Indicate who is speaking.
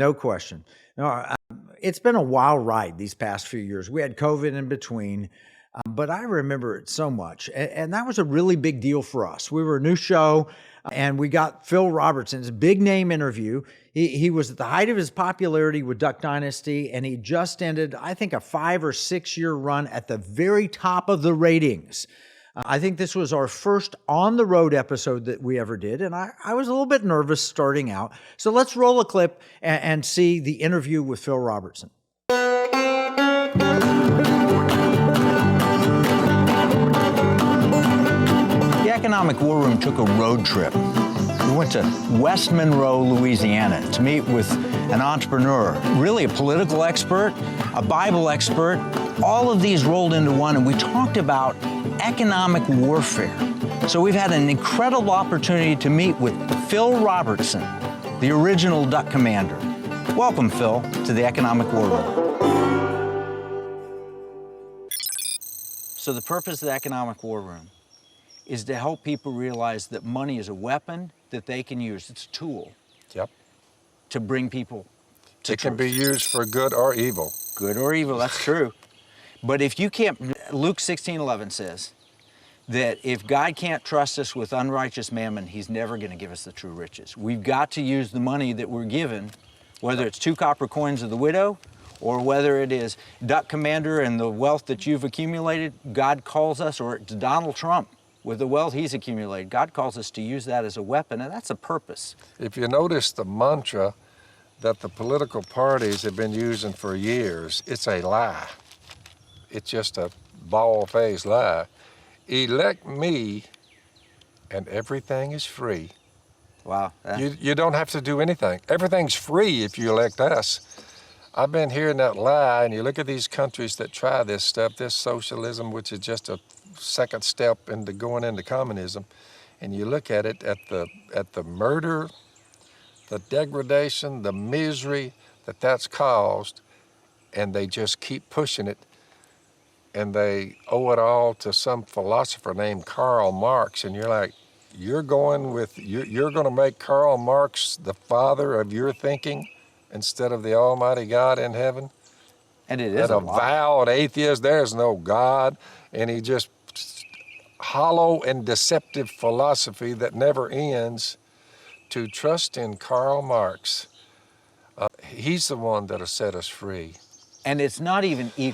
Speaker 1: No question. No, it's been a wild ride these past few years. We had COVID in between, but I remember it so much. And that was a really big deal for us. We were a new show, and we got Phil Robertson's big name interview. He was at the height of his popularity with Duck Dynasty, and he just ended, I think, a 5 or 6 year run at the very top of the ratings. I think this was our first on-the-road episode that we ever did, and I was a little bit nervous starting out. So let's roll a clip and see the interview with Phil Robertson. The Economic War Room took a road trip. We went to West Monroe, Louisiana to meet with an entrepreneur, really a political expert, a Bible expert. All of these rolled into one, and we talked about economic warfare. So we've had an incredible opportunity to meet with Phil Robertson, the original Duck Commander. Welcome, Phil, to the Economic War Room. So the purpose of the Economic War Room is to help people realize that money is a weapon that they can use. It's a tool.
Speaker 2: Yep.
Speaker 1: To bring people to
Speaker 2: It can be used for good or evil.
Speaker 1: Good or evil, that's true. But if you can't, Luke 16:11 says that if God can't trust us with unrighteous mammon, he's never going to give us the true riches. We've got to use the money that we're given, whether it's 2 copper coins of the widow, or whether it is Duck Commander and the wealth that you've accumulated. God calls us, or it's Donald Trump with the wealth he's accumulated. God calls us to use that as a weapon, and that's a purpose.
Speaker 2: If you notice the mantra that the political parties have been using for years, it's a lie. It's just a bald-faced lie. Elect me, and everything is free.
Speaker 1: Wow.
Speaker 2: You don't have to do anything. Everything's free if you elect us. I've been hearing that lie, and you look at these countries that try this stuff, this socialism, which is just a second step into going into communism, and you look at it, at the murder, the degradation, the misery that's caused, and they just keep pushing it, and they owe it all to some philosopher named Karl Marx, and you're like, you're going to make Karl Marx the father of your thinking instead of the Almighty God in heaven?
Speaker 1: And it is
Speaker 2: a avowed atheist, there's no God, and he just hollow and deceptive philosophy that never ends. To trust in Karl Marx, he's the one that'll set us free.
Speaker 1: And it's not even